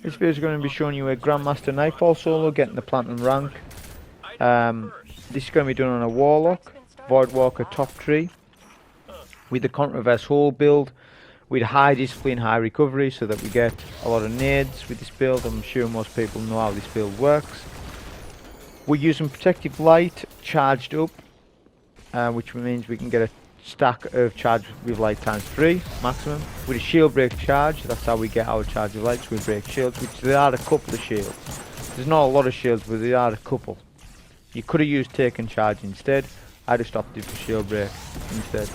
This video is going to be showing you a Grandmaster Nightfall solo, getting the Platinum rank. This is going to be done on a Warlock, Voidwalker top tree, with the Contraverse whole build, with high discipline, high recovery, so that we get a lot of nades with this build. I'm sure most people know how this build works. We're using Protective Light charged up, which means we can get a stack of charge with light times 3 maximum. With a shield break charge, that's how we get our charge of lights. We break shields, which there are a couple of shields. There's not a lot of shields, but there are a couple. You could have used Taken Charge instead. I just opted for shield break instead.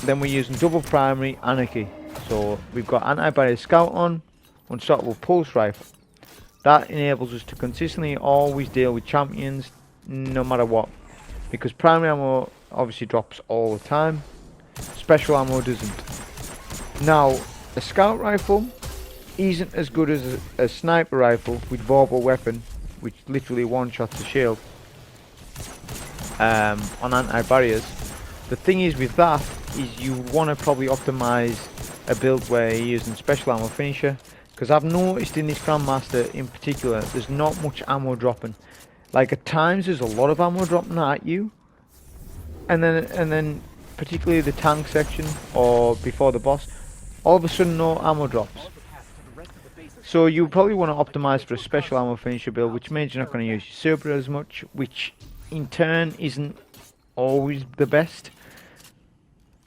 Then we're using double primary Anarchy. So we've got anti-barrier scout on, unstoppable pulse rifle. That enables us to consistently always deal with champions no matter what, because primary ammo obviously drops all the time, special ammo doesn't. Now a scout rifle isn't as good as a sniper rifle with vorpal weapon, which literally one-shots the shield on anti-barriers. The thing is with that is you want to probably optimize a build where you're using special ammo finisher, because I've noticed in this Grandmaster in particular there's not much ammo dropping. Like at times there's a lot of ammo dropping at you, and then particularly the tank section or before the boss, all of a sudden no ammo drops. So you probably want to optimize for a special ammo finisher build, which means you're not going to use your super as much, which in turn isn't always the best.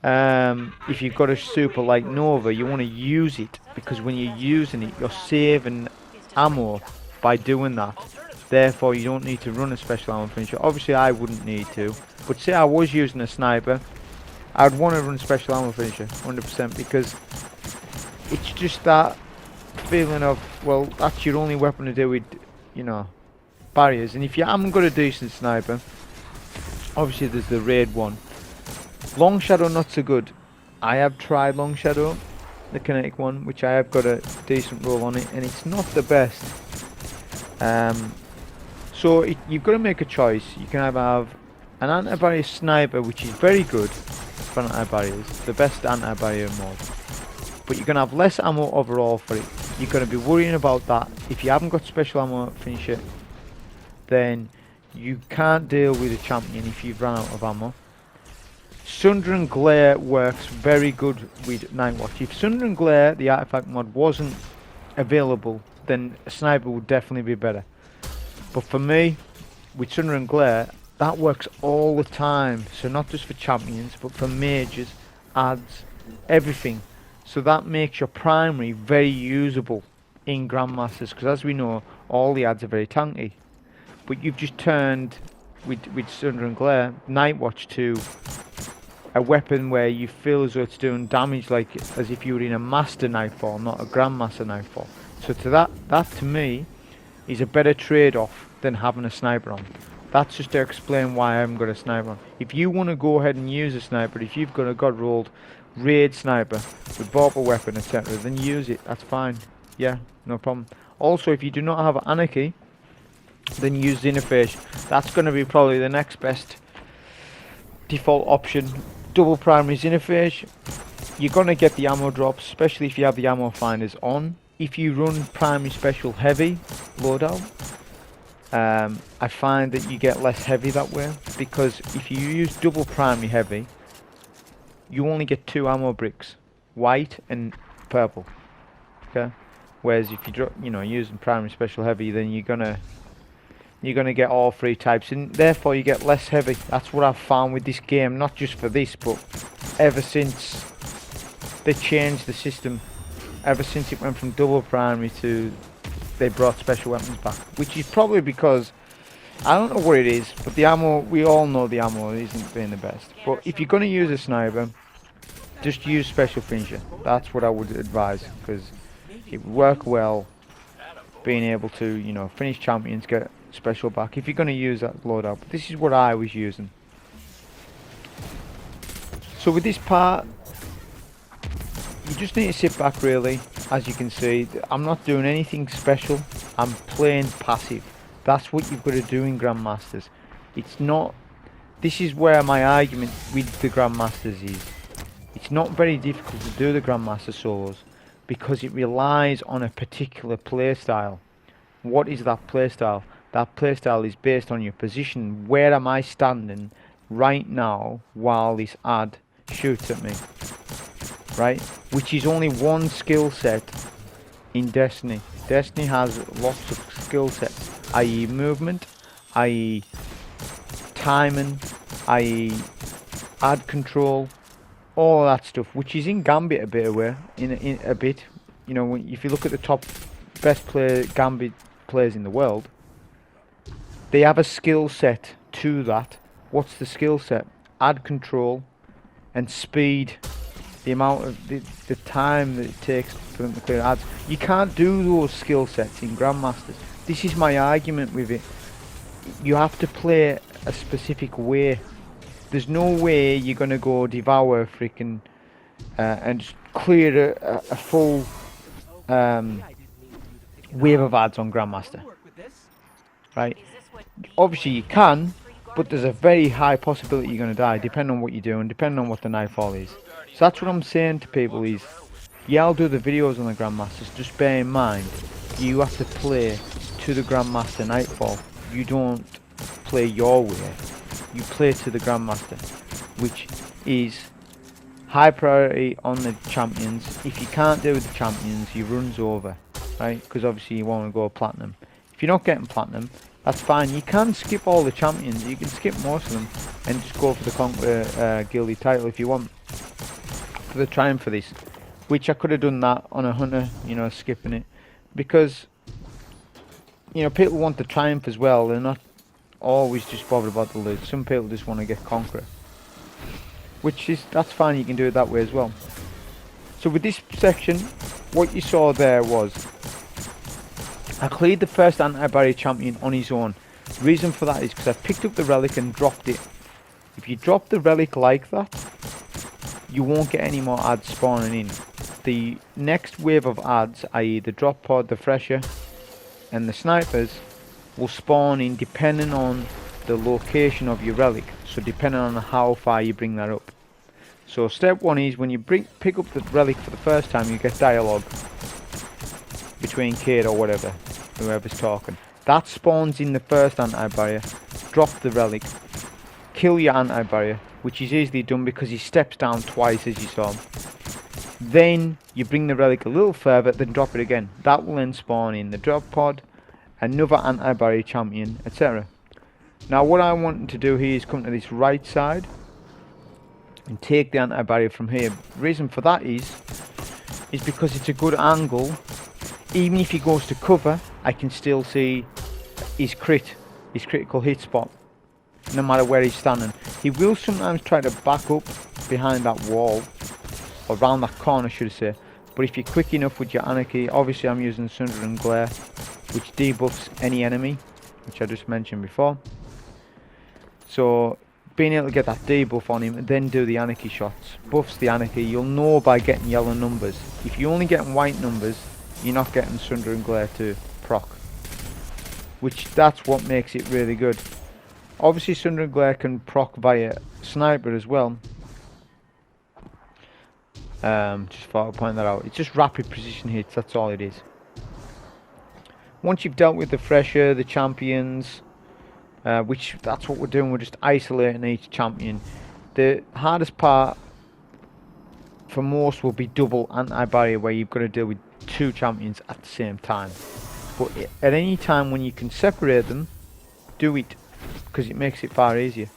If you've got a super like Nova, you want to use it, because when you're using it you're saving ammo by doing that. Therefore you don't need to run a special ammo finisher. Obviously I wouldn't need to, but say I was using a sniper, I'd want to run special ammo finisher 100%, because it's just that feeling of, well, that's your only weapon to do with, you know, barriers. And if you haven't got a decent sniper, obviously there's the raid one. Long Shadow not so good. I have tried Long Shadow, the kinetic one, which I have got a decent roll on it, and it's not the best. So you've got to make a choice. You can either have an anti-barrier sniper, which is very good for anti-barriers, the best anti-barrier mod, but you're going to have less ammo overall for it. You're going to be worrying about that. If you haven't got special ammo finisher, then you can't deal with a champion if you've run out of ammo. Sundering Glare works very good with Nightwatch. If Sundering Glare, the artifact mod, wasn't available, then a sniper would definitely be better. But for me, with Sundering Glare, that works all the time. So not just for champions, but for mages, adds, everything. So that makes your primary very usable in Grandmasters, because as we know, all the adds are very tanky. But you've just turned, with Sundering Glare, Nightwatch to a weapon where you feel as though it's doing damage like as if you were in a Master Nightfall, not a Grandmaster Nightfall. So to that to me is a better trade-off than having a sniper on. That's just to explain why I haven't got a sniper on. If you want to go ahead and use a sniper, if you've got a god rolled raid sniper with vorpal weapon, etc., then use it. That's fine. Yeah, no problem. Also, if you do not have Anarchy, then use Interface. That's going to be probably the next best default option. Double primary Interface. You're going to get the ammo drops, especially if you have the ammo finders on. If you run primary special heavy loadout, I find that you get less heavy that way, because if you use double primary heavy, you only get 2 ammo bricks, white and purple. Okay, whereas if you using primary special heavy, then you're gonna get all 3 types, and therefore you get less heavy. That's what I've found with this game, not just for this, but ever since they changed the system, ever since it went from double primary to they brought special weapons back, which is probably because, I don't know what it is, but the ammo, we all know the ammo isn't being the best. But if you're going to use a sniper, just use special finisher. That's what I would advise, because it would work well being able to, you know, finish champions, get special back if you're going to use that loadout. But this is what I was using. So with this part, you just need to sit back really. As you can see, I'm not doing anything special, I'm playing passive. That's what you've got to do in Grandmasters. It's not, this is where my argument with the Grandmasters is. It's not very difficult to do the Grandmaster solos because it relies on a particular playstyle. What is that playstyle? That playstyle is based on your position. Where am I standing right now while this ad shoots at me? Right? Which is only one skill set in Destiny. Destiny has lots of skill sets, i.e. movement, i.e. timing, i.e. ad control, all that stuff, which is in Gambit a bit away, in a bit. You know, if you look at the top best Gambit players in the world, they have a skill set to that. What's the skill set? Ad control and speed. The amount of the time that it takes for them to clear ads. You can't do those skill sets in Grandmasters. This is my argument with it. You have to play a specific way. There's no way you're gonna go devour freaking and just clear a full wave of ads on Grandmaster. Right? Obviously you can, but there's a very high possibility you're gonna die, depending on what you do and depending on what the Nightfall is. So that's what I'm saying to people is, yeah, I'll do the videos on the Grandmasters, just bear in mind, you have to play to the Grandmaster Nightfall. You don't play your way, you play to the Grandmaster, which is high priority on the champions. If you can't do with the champions, he runs over, right? Because obviously you want to go platinum. If you're not getting platinum, that's fine. You can skip all the champions, you can skip most of them and just go for the Conqueror Guilty title if you want. For the triumph for this, which I could have done that on a hunter, you know, skipping it, because you know people want the triumph as well. They're not always just bothered about the loot. Some people just want to get Conqueror, which is, that's fine. You can do it that way as well. So with this section, what you saw there was I cleared the first anti-barrier champion on his own. Reason for that is because I picked up the relic and dropped it. If you drop the relic like that, you won't get any more ads spawning in. The next wave of ads, i.e. the drop pod, the fresher and the snipers, will spawn in depending on the location of your relic, so depending on how far you bring that up. So step one is when you pick up the relic for the first time, you get dialogue between Kate or whatever, whoever's talking. That spawns in the first anti-barrier. Drop the relic, kill your anti-barrier, which is easily done because he steps down twice as you saw him. Then you bring the relic a little further, then drop it again. That will then spawn in the drop pod, another anti-barrier champion, etc. Now what I want to do here is come to this right side and take the anti-barrier from here. The reason for that is because it's a good angle. Even if he goes to cover, I can still see his critical hit spot, no matter where he's standing. He will sometimes try to back up behind that wall, or around that corner should I say, but if you're quick enough with your Anarchy, obviously I'm using Sundering Glare, which debuffs any enemy, which I just mentioned before. So being able to get that debuff on him and then do the Anarchy shots buffs the Anarchy. You'll know by getting yellow numbers. If you're only getting white numbers, you're not getting Sundering Glare to proc, which that's what makes it really good. Obviously Sundering Glare can proc via sniper as well. Just thought I'd point that out. It's just rapid precision hits, that's all it is. Once you've dealt with the fresher, the champions, which that's what we're doing, we're just isolating each champion. The hardest part for most will be double anti-barrier, where you've got to deal with two champions at the same time. But at any time when you can separate them, do it, because it makes it far easier.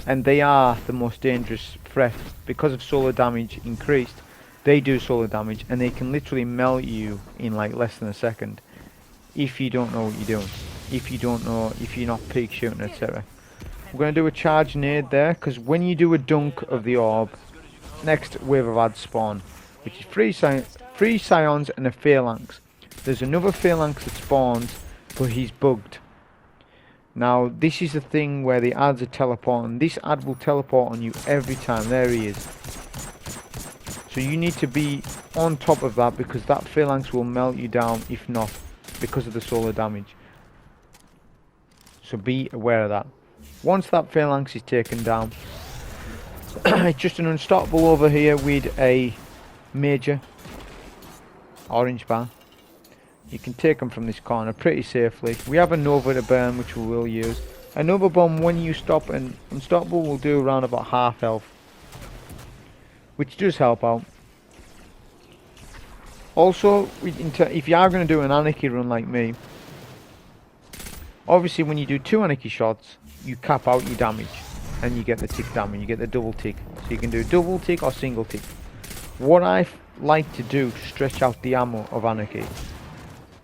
And they are the most dangerous threat because of solar damage increased. They do solar damage and they can literally melt you in like less than a second if you don't know what you're doing, if you're not peek shooting, etc. We're going to do a charge nade there, because when you do a dunk of the orb, next wave of ads spawn, which is three scions and a phalanx. There's another phalanx that spawns, but he's bugged. Now this is the thing where the ads are teleporting. This ad will teleport on you every time. There he is. So you need to be on top of that, because that phalanx will melt you down if not, because of the solar damage. So be aware of that. Once that phalanx is taken down, It's just an unstoppable over here with a major orange bar. You can take them from this corner pretty safely. We have a Nova to burn, which we will use. A Nova bomb, when you stop an unstoppable, will do around about half health, which does help out. Also, if you are going to do an Anarchy run like me, obviously when you do 2 Anarchy shots, you cap out your damage, and you get the tick damage, you get the double tick. So you can do double tick or single tick. What I like to do to stretch out the ammo of Anarchy,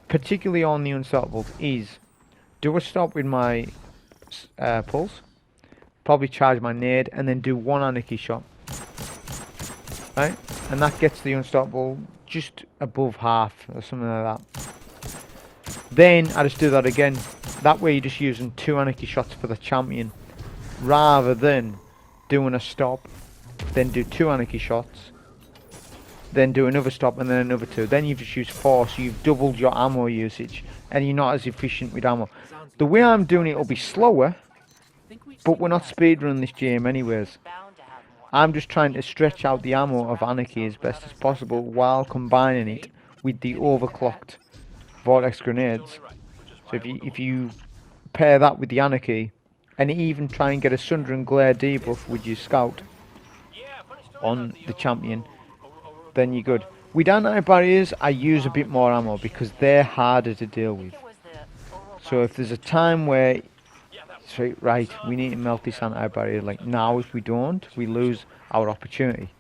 particularly on the unstoppables, is do a stop with my pulse, probably charge my nade, and then do 1 Anarchy shot, right? And that gets the unstoppable just above half or something like that. Then I just do that again. That way you're just using 2 Anarchy shots for the champion, rather than doing a stop, then do 2 Anarchy shots, then do another stop, and then another 2. Then you've just used 4, so you've doubled your ammo usage, and you're not as efficient with ammo. The way I'm doing it will be slower, but we're not speedrunning this game anyways. I'm just trying to stretch out the ammo of Anarchy as best as possible while combining it with the overclocked Vortex Grenades. So if you pair that with the Anarchy, and even try and get a Sundering Glare debuff with your Scout on the champion, then you're good. With anti-barriers, I use a bit more ammo because they're harder to deal with. So if there's a time where, say, right, we need to melt this anti-barrier, like now, if we don't, we lose our opportunity.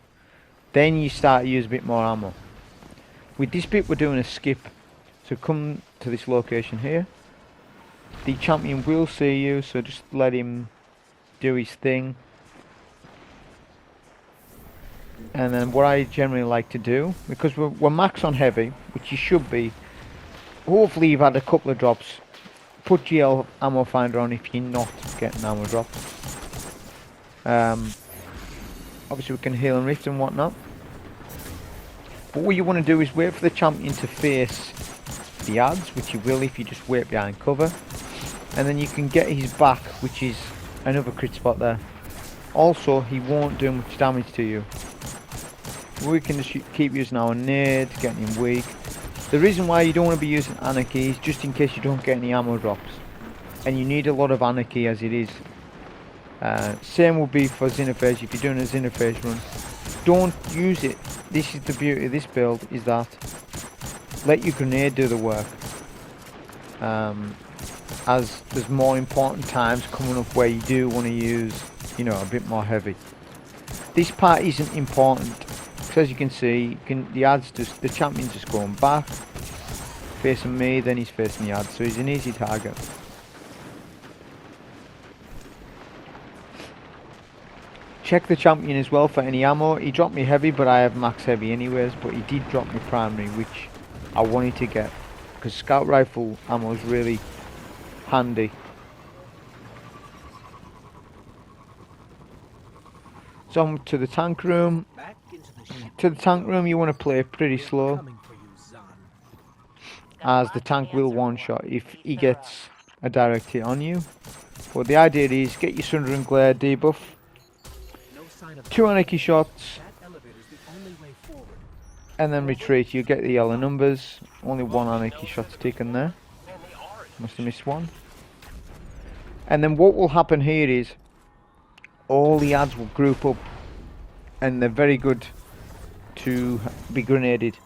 Then you start to use a bit more ammo. With this bit, we're doing a skip. So come to this location here. The champion will see you, so just let him do his thing. And then what I generally like to do, because we're max on heavy, which you should be, hopefully you've had a couple of drops, put GL ammo finder on if you're not getting ammo drops. Obviously we can heal and rift and whatnot. But what you want to do is wait for the champion to face the adds, which you will if you just wait behind cover. And then you can get his back, which is another crit spot there. Also, he won't do much damage to you. We can just keep using our nade, getting him weak. The reason why you don't want to be using Anarchy is just in case you don't get any ammo drops. And you need a lot of Anarchy as it is. Same will be for Xenophage. If you're doing a Xenophage run, don't use it. This is the beauty of this build, is that let your grenade do the work. As there's more important times coming up where you do want to use, you know, a bit more heavy. This part isn't important, because as you can see, the adds just, the champion's just going back, facing me, then he's facing the adds, so he's an easy target. Check the champion as well for any ammo. He dropped me heavy, but I have max heavy anyways, but he did drop me primary, which I wanted to get, because scout rifle ammo is really handy. So to the tank room. To the tank room you want to play pretty slow, as the tank will one-shot if he gets a direct hit on you. But the idea is get your Sundering Glare debuff, 2 Anarchy shots, and then retreat. You get the yellow numbers. Only 1 Anarchy shot's taken there. Must have missed one. And then what will happen here is all the adds will group up, and they're very good to be grenaded.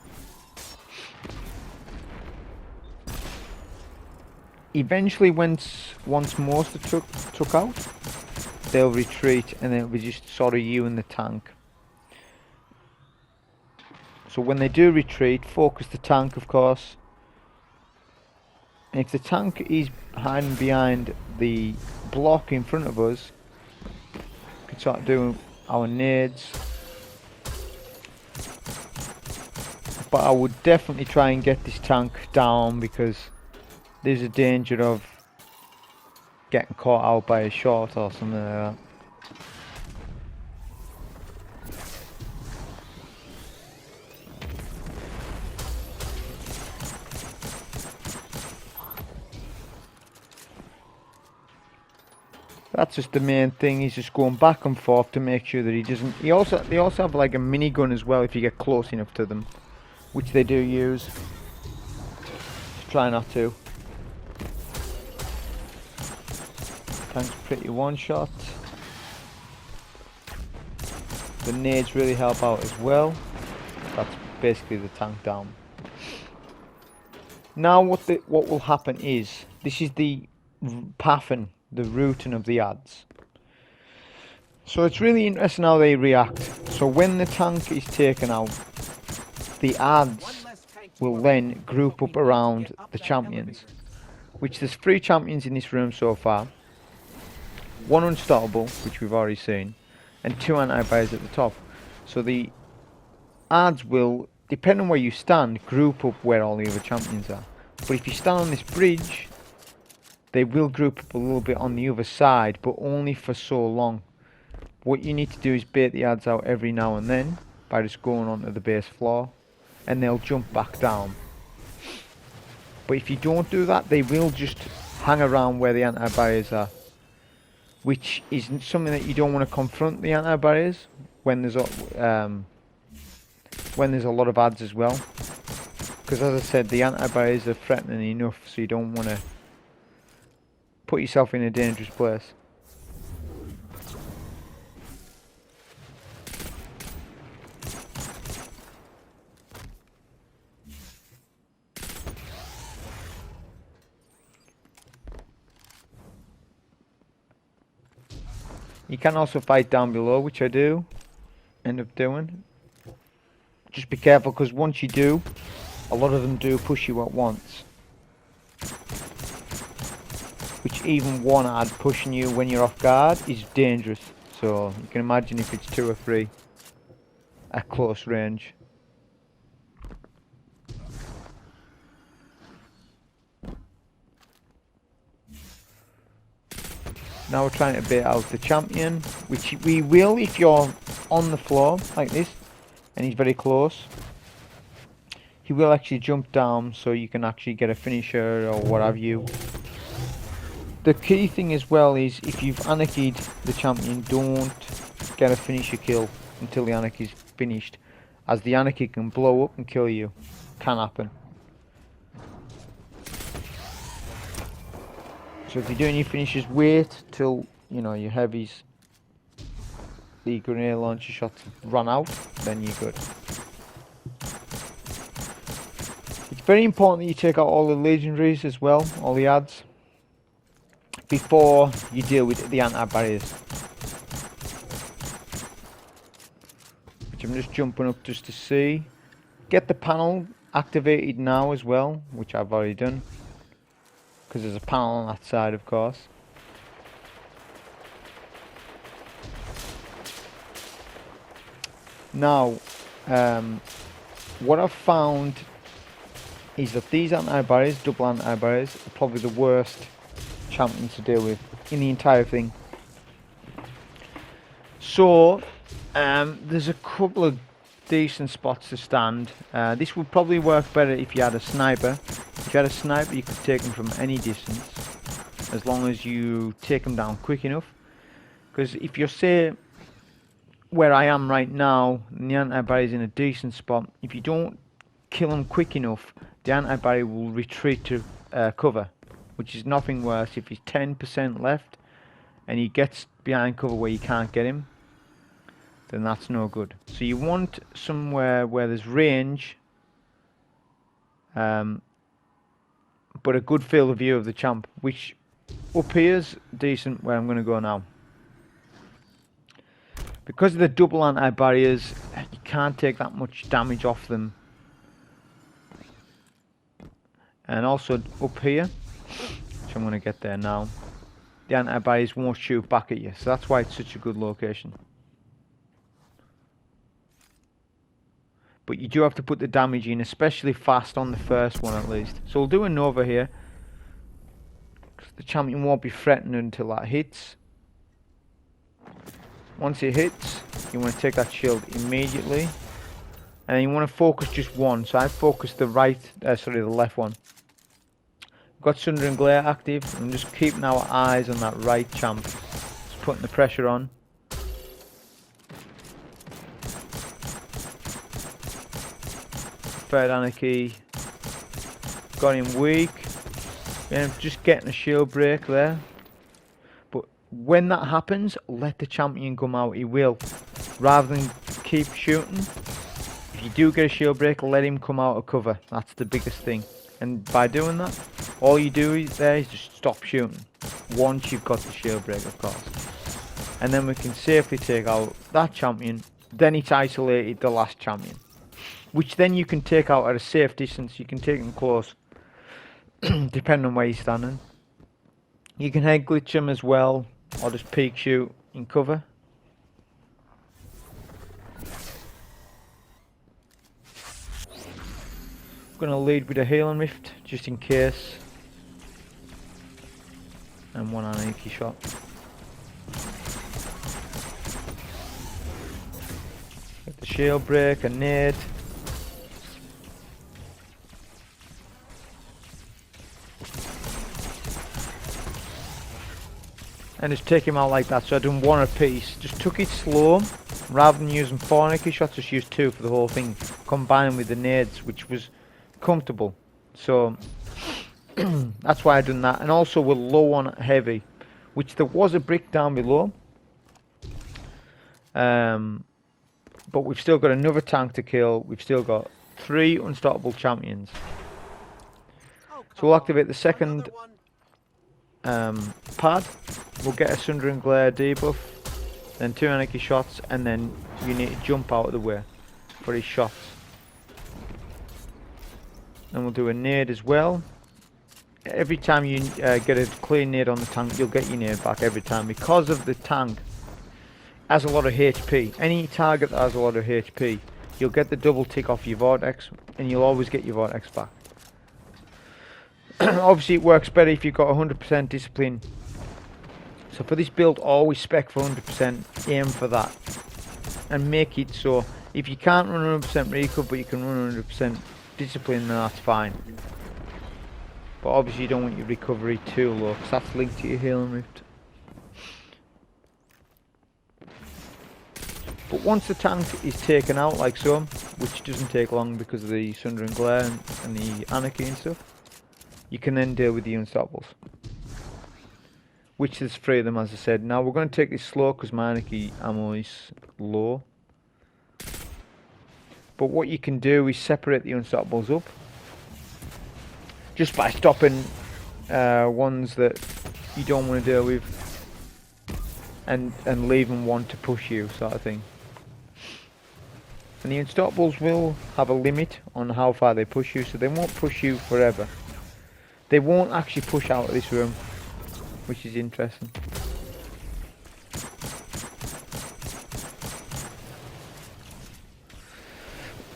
Eventually, once most are took out, they'll retreat, and then it'll be just sort of you and the tank. So when they do retreat, focus the tank, of course. And if the tank is hiding behind the block in front of us, we can start doing our nades. But I would definitely try and get this tank down, because there's a danger of getting caught out by a shot or something like that. That's just the main thing. He's just going back and forth to make sure that he doesn't. They also have like a minigun as well if you get close enough to them, which they do use. Just try not to. Tank's pretty one shot. The nades really help out as well. That's basically the tank down. Now what will happen is, this is the pathing, the routing of the adds. So it's really interesting how they react. So when the tank is taken out, the adds will then group up around the champions. Which there's 3 champions in this room so far. 1 unstoppable, which we've already seen, and 2 anti-barriers at the top. So the adds will, depending on where you stand, group up where all the other champions are. But if you stand on this bridge, they will group up a little bit on the other side, but only for so long. What you need to do is bait the adds out every now and then by just going onto the base floor, and they'll jump back down. But if you don't do that, they will just hang around where the anti-barriers are, which is something that you don't want to confront the anti-barriers when there's a lot of adds as well. Because as I said, the anti-barriers are threatening enough, so you don't want to put yourself in a dangerous place. You can also fight down below, which I do end up doing. Just be careful, because once you do, a lot of them do push you at once. Which even one ad pushing you when you're off guard is dangerous. So you can imagine if it's 2 or 3 at close range. Now we're trying to bait out the champion, which we will if you're on the floor like this and he's very close. He will actually jump down so you can actually get a finisher or what have you. The key thing as well is, if you've anarchied the champion, don't get a finisher kill until the anarchy is finished, as the anarchy can blow up and kill you. Can happen. So if you're doing your finishers, wait till your heavies, the grenade launcher shots run out, then you're good. It's very important that you take out all the legendaries as well, all the adds, before you deal with the anti-barriers. Which I'm just jumping up just to see. Get the panel activated now as well, which I've already done, because there's a panel on that side, of course. Now, what I've found is that these anti-barriers, double anti-barriers, are probably the worst champions to deal with in the entire thing. So, there's a couple of decent spots to stand. This would probably work better if you had a sniper. If you had a sniper, you could take them from any distance, as long as you take them down quick enough. Because if you're, say, where I am right now, and the anti-barrier is in a decent spot, if you don't kill them quick enough, the anti-barrier will retreat to cover, which is nothing worse. If he's 10% left and he gets behind cover where you can't get him, then that's no good. So you want somewhere where there's range, but a good field of view of the champ, which up here's decent where I'm going to go now. Because of the double anti-barriers, you can't take that much damage off them. And also up here, which I'm going to get there now, the anti-barriers won't shoot back at you, so that's why it's such a good location. But you do have to put the damage in, especially fast on the first one at least. So we'll do a Nova here, because the champion won't be threatened until that hits. Once it hits, you want to take that shield immediately, and then you want to focus just one. So I focused the the left one. Got Sundering Glare active. I'm just keeping our eyes on that right champ. putting the pressure on. Third Anarchy. Got him weak. And just getting a shield break there. But when that happens, let the champion come out. He will. Rather than keep shooting. If you do get a shield break, let him come out of cover. That's the biggest thing. And by doing that, all you do there is just stop shooting. Once you've got the shield break, of course. And then we can safely take out that champion. Then it's isolated the last champion. Which then you can take out at a safe distance. You can take them close. Depending on where you're standing. You can head glitch them as well. Or just peek shoot in cover. I'm going to lead with a healing rift. Just in case. And one Anarchy shot. Get the shield break, a nade. And just take him out like that. So I done one a piece. Just took it slow. Rather than using 4 Anarchy shots, just used 2 for the whole thing. Combined with the nades, which was comfortable. So that's why I done that. And also we're low on heavy, which there was a brick down below. But we've still got another tank to kill. We've still got 3 unstoppable champions. So we'll activate the second pad. We'll get a Sundering Glare debuff, then 2 Anarchy shots, and then you need to jump out of the way for his shots. Then we'll do a nade as well. Every time you get a clean nade on the tank, you'll get your nade back every time, because of the tank has a lot of HP. Any target that has a lot of HP, you'll get the double tick off your Vortex, and you'll always get your Vortex back. Obviously it works better if you've got 100% discipline. So for this build, always spec for 100%, aim for that. And make it so, if you can't run 100% recover, but you can run 100% discipline, then that's fine. But obviously you don't want your recovery too low, because that's linked to your healing rift. But once the tank is taken out like so, which doesn't take long because of the Sundering Glare and the Anarchy and stuff, you can then deal with the Unstoppables. Which there's 3 of them, as I said. Now we're going to take this slow because my Anarchy ammo is low. But what you can do is separate the Unstoppables up. Just by stopping ones that you don't want to deal with. And leaving one to push you, sort of thing. And the Unstoppables will have a limit on how far they push you, so they won't push you forever. They won't actually push out of this room, which is interesting.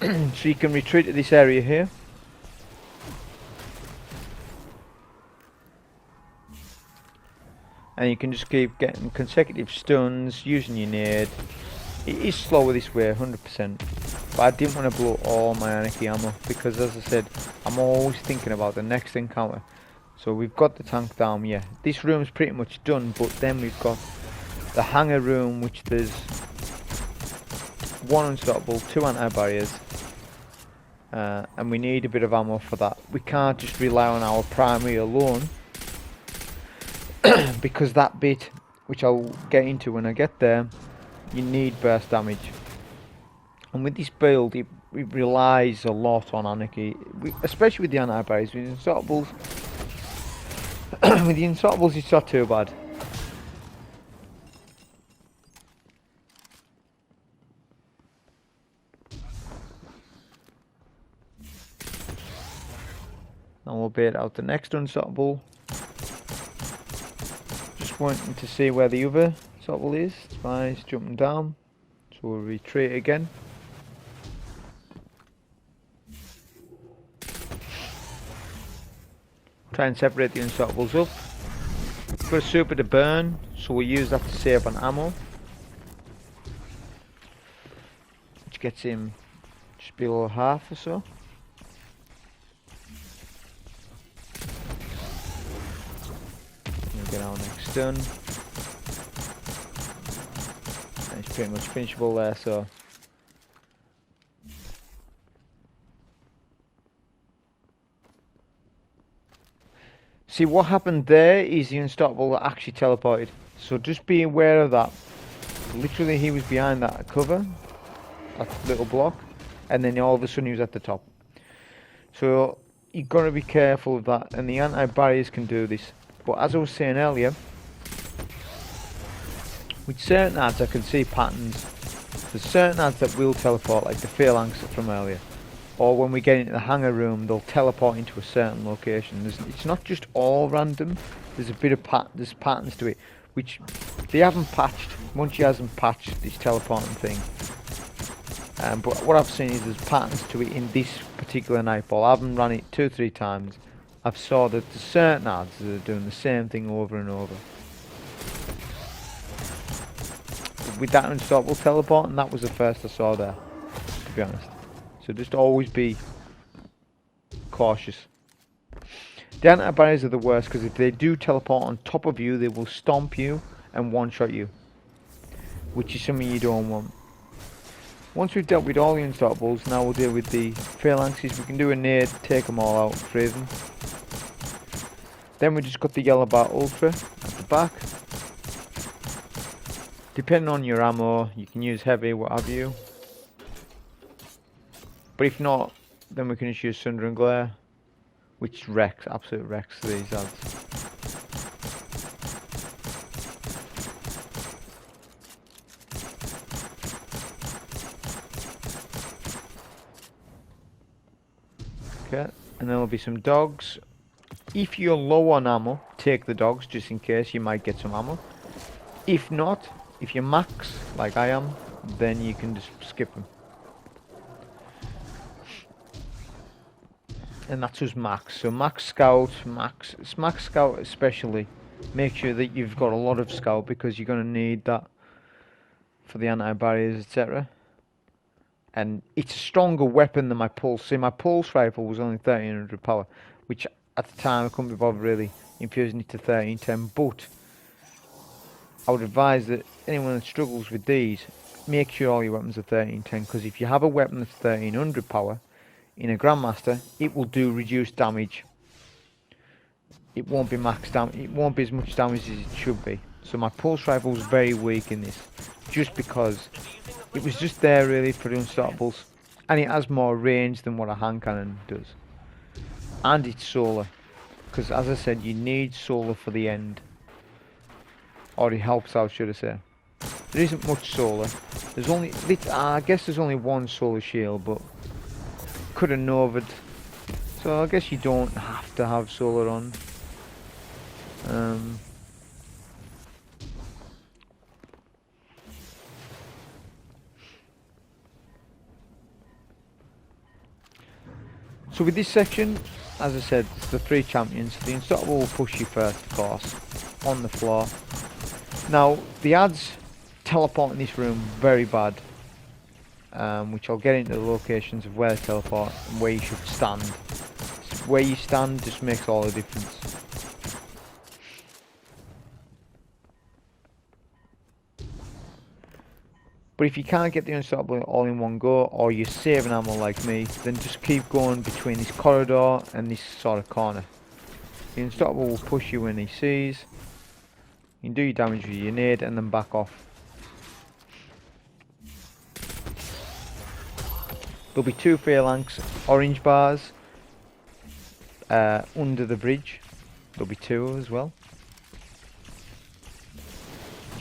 So you can retreat to this area here. And you can just keep getting consecutive stuns, using your nade. It is slower this way, 100%. But I didn't want to blow all my Anarchy ammo, because as I said, I'm always thinking about the next encounter. So we've got the tank down, yeah. This room's pretty much done, but then we've got the hangar room, which there's 1 unstoppable, 2 anti-barriers. And we need a bit of ammo for that. We can't just rely on our primary alone. Because that bit, which I'll get into when I get there, you need burst damage. And with this build, it relies a lot on Anarchy, especially with the anti-barriers. With the unstoppables, with the unstoppables, it's not too bad. Now we'll bait out the next unstoppable. Just wanting to see where the other unstoppable is. It's fine, it's jumping down. So we'll retreat again. Try and separate the unstoppables up. Got a super to burn, so we'll use that to save on ammo. Which gets him just below half or so. We'll get our next stun. pretty much finishable there, so. See, what happened there is the unstoppable that actually teleported. So just be aware of that. Literally, he was behind that cover, that little block, and then all of a sudden he was at the top. So you've got to be careful of that, and the anti-barriers can do this. But as I was saying earlier, with certain ads I can see patterns. There's certain ads that will teleport, like the phalanx from earlier. Or when we get into the hangar room, they'll teleport into a certain location. It's not just all random. There's a bit of there's patterns to it, which they haven't patched. Munchie hasn't patched this teleporting thing. But what I've seen is there's patterns to it in this particular Nightfall. I haven't run it 2 or 3 times. I've saw that there's certain ads that are doing the same thing over and over. With that unstoppable teleport, and that was the first I saw there, to be honest. So just always be cautious. The anti-barriers are the worst because if they do teleport on top of you, they will stomp you and one-shot you, which is something you don't want. Once we've dealt with all the unstoppables, now we'll deal with the phalanxes. We can do a nade, take them all out, freeze them. Then we just got the yellow bar ultra at the back. Depending on your ammo, you can use heavy, what have you. But if not, then we can just use Sundering Glare, which wrecks, absolute wrecks these ads. Okay, and then there'll be some dogs. If you're low on ammo, take the dogs just in case you might get some ammo. If not, if you're max, like I am, then you can just skip them. And that's just max. So max scout, max scout especially. Make sure that you've got a lot of scout because you're going to need that for the anti-barriers, etc. And it's a stronger weapon than my pulse. See, my pulse rifle was only 1300 power, which at the time I couldn't be bothered really infusing it to 1310. But I would advise that anyone that struggles with these, make sure all your weapons are 1310, because if you have a weapon that's 1300 power in a Grandmaster, it will do reduced damage. It won't be max damage. It won't be as much damage as it should be. So my pulse rifle was very weak in this, just because it was just there really for the unstoppables, and it has more range than what a hand cannon does. And it's solar, because as I said, you need solar for the end. Or it helps out, should I say. There isn't much solar. There's only, I guess there's only one solar shield, but could have novaed. So I guess you don't have to have solar on. So with this section, as I said, it's the 3 champions. The unstoppable will push you first, of course, on the floor. Now, the ads teleport in this room very bad, which I'll get into the locations of where they teleport and where you should stand. Where you stand just makes all the difference. But if you can't get the unstoppable all in one go, or you're saving ammo like me, then just keep going between this corridor and this sort of corner. The unstoppable will push you when he sees. You can do your damage with your nade and then back off. There'll be 2 phalanx orange bars under the bridge. There'll be 2 as well.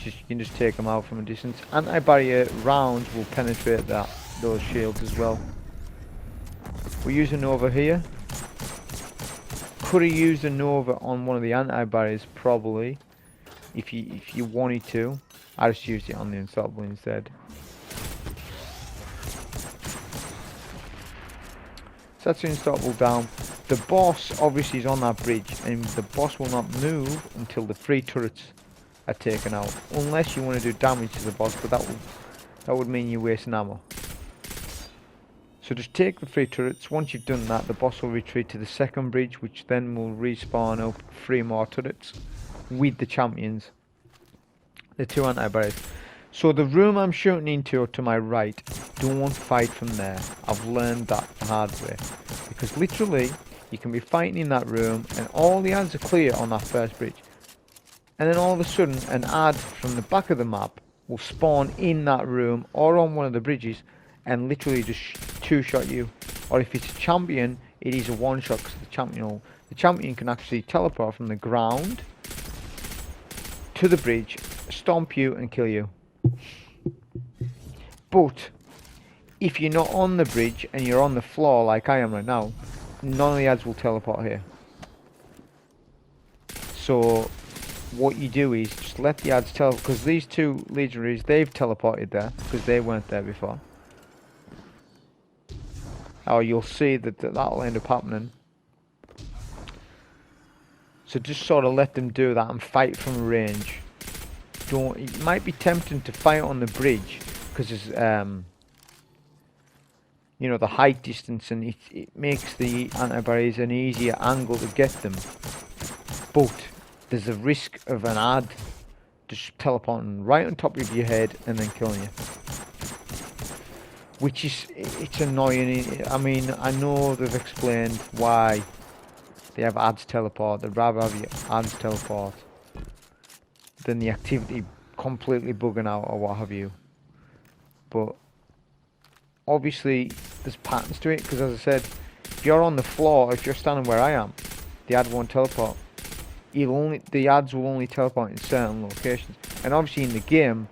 You can just take them out from a distance. Anti-barrier rounds will penetrate those shields as well. We're using Nova here. Could have used a Nova on one of the anti-barriers probably, if you wanted to. I just used it on the unstoppable instead. So that's the unstoppable down. The boss obviously is on that bridge, and the boss will not move until the 3 turrets are taken out, unless you want to do damage to the boss, but that would mean you're wasting ammo. So just take the 3 turrets. Once you've done that, the boss will retreat to the 2nd bridge, which then will respawn up 3 more turrets with the champions, the 2 anti-barriers. So the room I'm shooting into to my right, don't fight from there. I've learned that the hard way. Because literally, you can be fighting in that room and all the ads are clear on that first bridge. And then all of a sudden, an ad from the back of the map will spawn in that room or on one of the bridges and literally just two-shot you. Or if it's a champion, it is a one-shot because the champion can actually teleport from the ground to the bridge, stomp you and kill you. But if you're not on the bridge and you're on the floor like I am right now, none of the ads will teleport here. So what you do is just let the ads teleport, because these two legionaries, they've teleported there because they weren't there before. Or you'll see that that'll end up happening. So just sort of let them do that and fight from range. It might be tempting to fight on the bridge because it's you know, the height distance, and it makes the anti-barriers an easier angle to get them. But there's a risk of an ad just teleporting right on top of your head and then killing you. Which is, it's annoying. I mean, I know they've explained why they have ads teleport. They'd rather have your ads teleport than the activity completely bugging out or what have you. But obviously there's patterns to it, because as I said, if you're on the floor, if you're standing where I am, the ad won't teleport. The ads will only teleport in certain locations. And obviously in the game,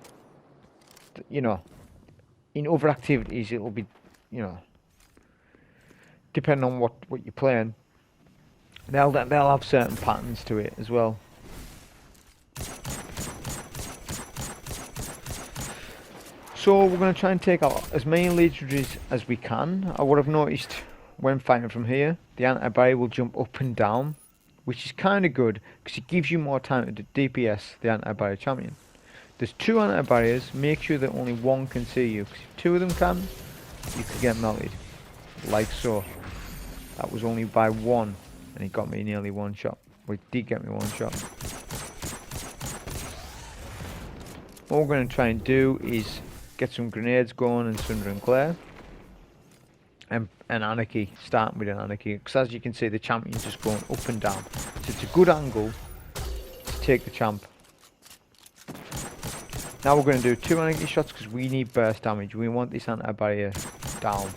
you know, in other activities it'll be, you know, depending on what you're playing, they'll have certain patterns to it as well. So we're going to try and take out as many legionaries as we can. I would have noticed when fighting from here, the anti-barrier will jump up and down, which is kind of good because it gives you more time to DPS the anti-barrier champion. There's two anti-barriers. Make sure that only one can see you, because if two of them can, you could get melted, like so. That was only by one, and it got me nearly one shot. Well, it did get me one shot. What we're going to try and do is get some grenades going and Sundering Glare. And Anarchy, starting with an Anarchy. Because as you can see, the champion's just going up and down. So it's a good angle to take the champ. Now we're going to do 2 Anarchy shots because we need burst damage. We want this anti-barrier down.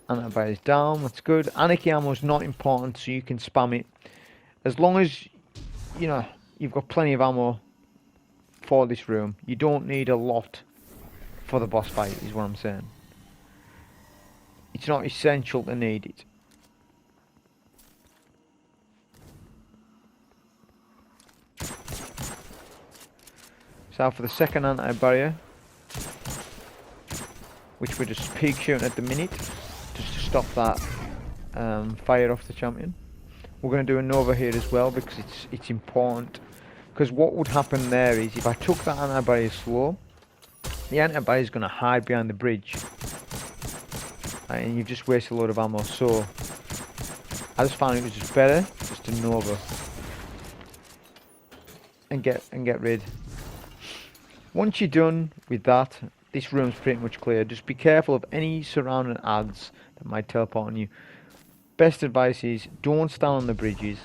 Anti-barrier's down, that's good. Anarchy ammo is not important, so you can spam it. As long as, you know, you've got plenty of ammo for this room. You don't need a lot for the boss fight, is what I'm saying. It's not essential to need it. So for the second anti-barrier, which we're just peek shooting at the minute, just to stop that fire off the champion. We're going to do a Nova here as well because it's important. Because what would happen there is if I took that anti-barrier slow, the anti-barrier is going to hide behind the bridge, and you've just wasted a load of ammo. So I just found it was just better just to Nova and get rid. Once you're done with that, this room's pretty much clear. Just be careful of any surrounding ads that might teleport on you. Best advice is don't stand on the bridges,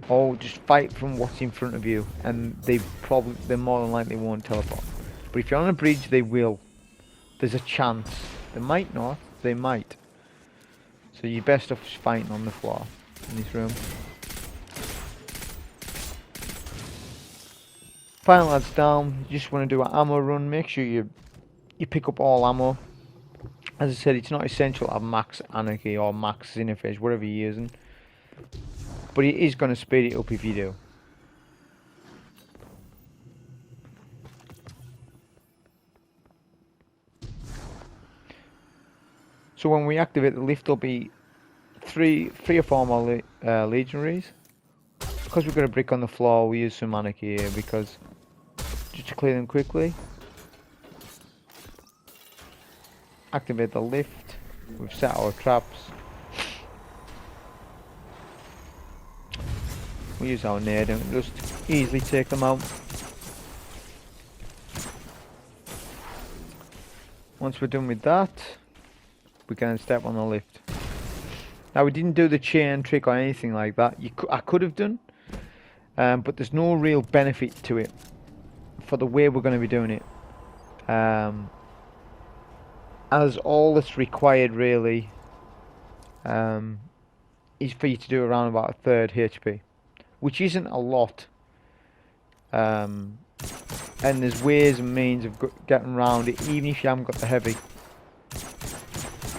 or just fight from what's in front of you, and they more than likely won't teleport. But if you're on a bridge, they will. There's a chance. They might not, they might. So you're best off just fighting on the floor in this room. Final ad's down. You just want to do an ammo run. Make sure you pick up all ammo. As I said, it's not essential to have max Anarchy or max Interface, whatever you're using. But it is going to speed it up if you do. So when we activate the lift, there'll be three or four more legionaries. Because we've got a brick on the floor, we use some Anarchy here because just to clear them quickly. Activate the lift. We've set our traps. We'll use our nade and just easily take them out. Once we're done with that, we can step on the lift. Now we didn't do the chain trick or anything like that. I could have done, but there's no real benefit to it for the way we're going to be doing it. As all that's required really is for you to do around about a third HP, which isn't a lot. And there's ways and means of getting around it, even if you haven't got the heavy.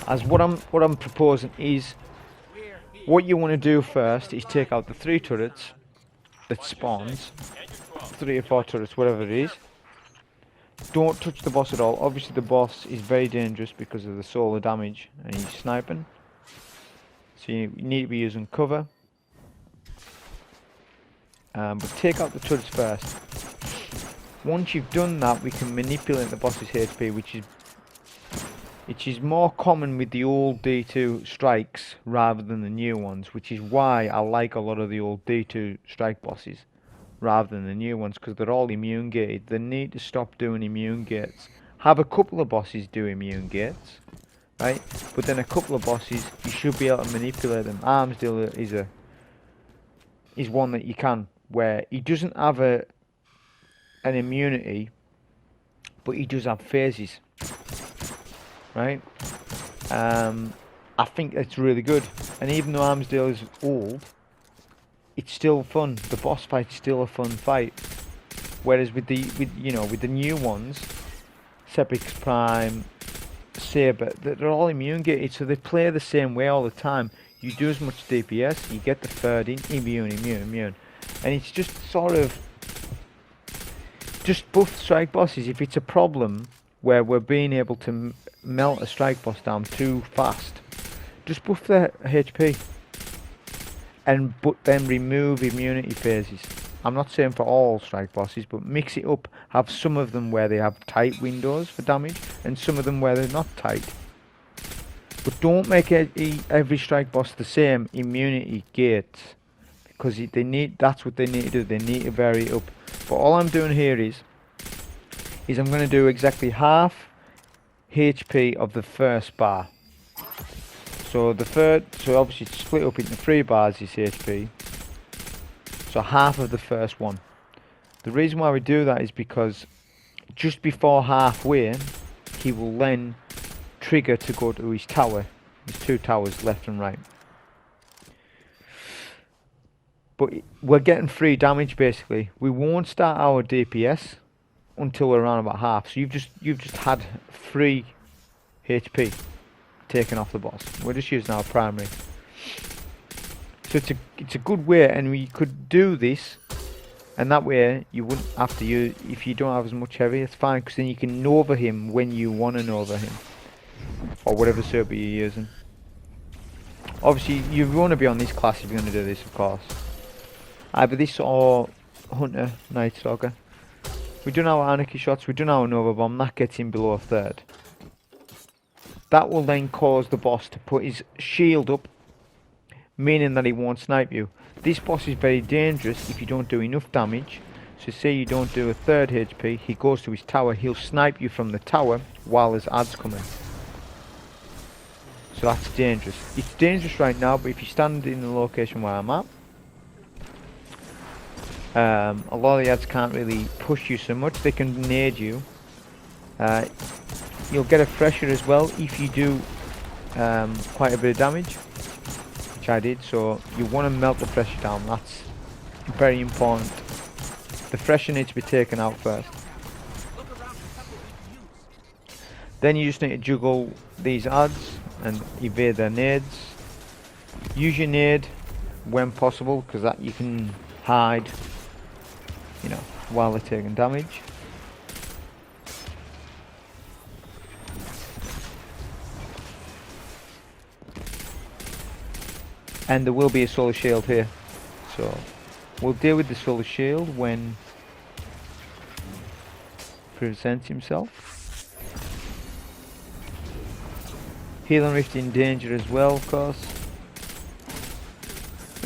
As what I'm proposing is, what you want to do first is take out the 3 turrets that spawns, 3 or 4 turrets, whatever it is. Don't touch the boss at all. Obviously the boss is very dangerous because of the solar damage and he's sniping. So you need to be using cover. But take out the turrets first. Once you've done that, we can manipulate the boss's HP, which is more common with the old D2 strikes rather than the new ones, which is why I like a lot of the old D2 strike bosses rather than the new ones, because they're all immune gated. They need to stop doing immune gates. Have a couple of bosses do immune gates, right? But then a couple of bosses you should be able to manipulate them. Arms dealer is one that you can, where he doesn't have an immunity, but he does have phases, right? I think it's really good, and even though Arms dealer is old, it's still fun. The boss fight's still a fun fight. Whereas with the new ones, Sepix Prime, Saber, they're all immune gated, so they play the same way all the time. You do as much DPS, you get the third in, immune, and it's just sort of just buff strike bosses. If it's a problem where we're being able to melt a strike boss down too fast, just buff their HP. But then remove immunity phases. I'm not saying for all strike bosses, but mix it up. Have some of them where they have tight windows for damage, and some of them where they're not tight. But don't make every strike boss the same immunity gates, because that's what they need to do. They need to vary it up. But all I'm doing here is I'm going to do exactly half HP of the first bar. So obviously it's split up into 3 bars this HP. So half of the first one. The reason why we do that is because just before halfway, he will then trigger to go to his tower. There's 2 towers left and right. But we're getting free damage basically. We won't start our DPS until we're around about half. So you've just had free HP taken off the boss. We're just using our primary. So it's a good way, and we could do this, and that way you wouldn't have to use, if you don't have as much heavy, it's fine, because then you can Nova him when you want to Nova him, or whatever server you're using. Obviously you want to be on this class if you're going to do this, of course. Either this or Hunter Night Stalker. We've done our Anarchy shots, we've done our Nova Bomb, that gets him below a third. That will then cause the boss to put his shield up, meaning that he won't snipe you. This boss is very dangerous if you don't do enough damage. So say you don't do a third HP, he goes to his tower, he'll snipe you from the tower while his adds coming. So that's dangerous. It's dangerous right now, but if you stand in the location where I'm at, a lot of the ads can't really push you so much. They can nade you. You'll get a fresher as well if you do quite a bit of damage, which I did. So you want to melt the fresher down. That's very important. The fresher needs to be taken out first. Then you just need to juggle these ads and evade their nades. Use your nade when possible, because that you can hide, while they're taking damage. And there will be a solar shield here, so we'll deal with the solar shield when presents himself. Healing Rift in danger as well, of course.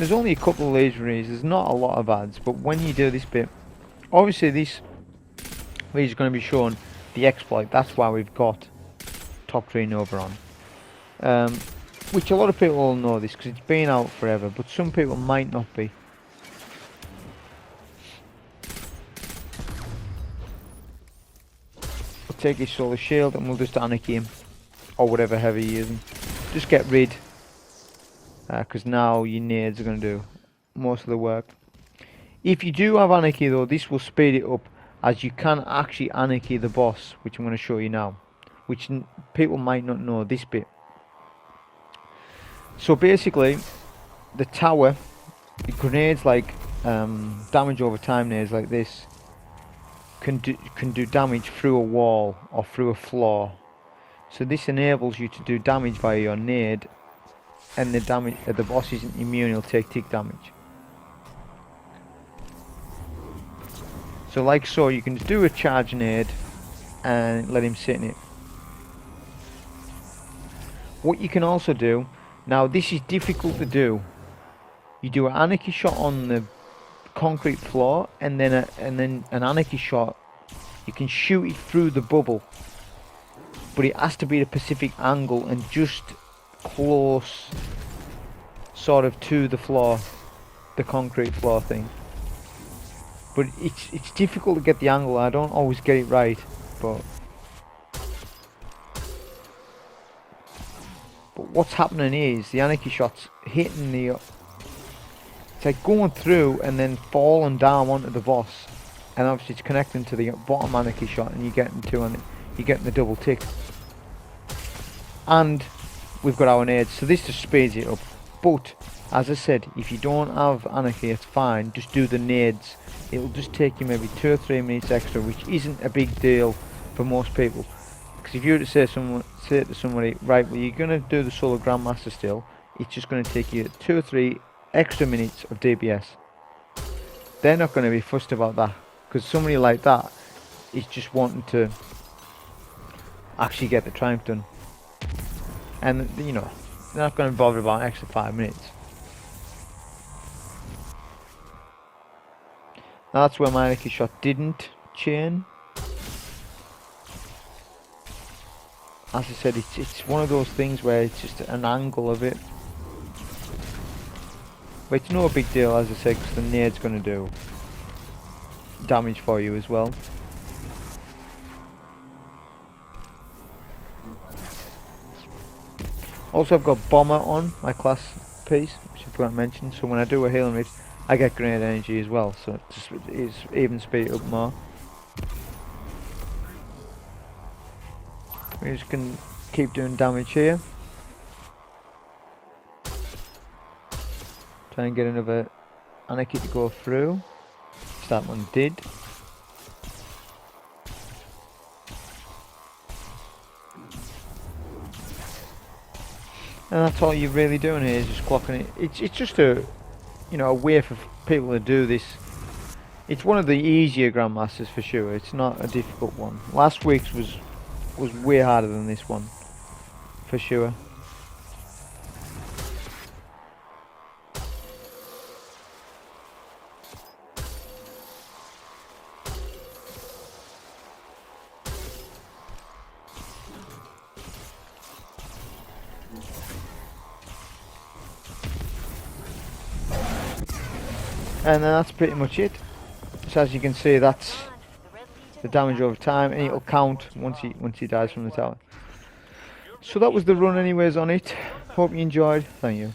There's only a couple of laser there's not a lot of ads, but when you do this bit, obviously these are going to be shown the exploit. That's why we've got Top 3 Nova on. Which a lot of people will know this because it's been out forever, but some people might not be. We'll take his solar shield and we'll just Anarchy him, or whatever heavy you're using. Just get rid, because now your nades are going to do most of the work. If you do have Anarchy though, this will speed it up, as you can actually Anarchy the boss, which I'm going to show you now, which people might not know this bit. So basically, the tower, the grenades like damage over time nades like this can do damage through a wall or through a floor. So this enables you to do damage via your nade, and the boss isn't immune, he'll take tick damage. So like so, you can just do a charge nade and let him sit in it. What you can also do, now this is difficult to do, you do an Anarchy shot on the concrete floor, and then an Anarchy shot, you can shoot it through the bubble, but it has to be at a specific angle and just close sort of to the floor, the concrete floor thing. But it's difficult to get the angle. I don't always get it right, but what's happening is the Anarchy shot's hitting the, it's like going through and then falling down onto the boss, and obviously it's connecting to the bottom Anarchy shot, and you're getting the double tick. And we've got our nades, so this just speeds it up. But as I said, if you don't have Anarchy, it's fine, just do the nades. It'll just take you maybe 2 or 3 minutes extra, which isn't a big deal for most people. Because if you were to say to somebody, right, well, you're going to do the solo Grandmaster still, it's just going to take you 2 or 3 extra minutes of DPS. They're not going to be fussed about that, because somebody like that is just wanting to actually get the triumph done. And, you know, they're not going to bother about an extra 5 minutes. Now that's where my Anarchy shot didn't chain. As I said, it's one of those things where it's just an angle of it. But it's no big deal, as I said, because the nade's going to do damage for you as well. Also, I've got Bomber on my class piece, which I forgot to mention. So when I do a healing raid, I get grenade energy as well, so it's even speed it up more. We just can keep doing damage here. Try and get another Anarchy to go through, which that one did. And that's all you're really doing here, is just clocking it. It's just a, you know, a way for people to do this. It's one of the easier Grandmasters for sure. It's not a difficult one. Last week's was way harder than this one, for sure. And then that's pretty much it. So as you can see, that's the damage over time, and it'll count once he dies from the tower. So that was the run anyways on it. Hope you enjoyed. Thank you.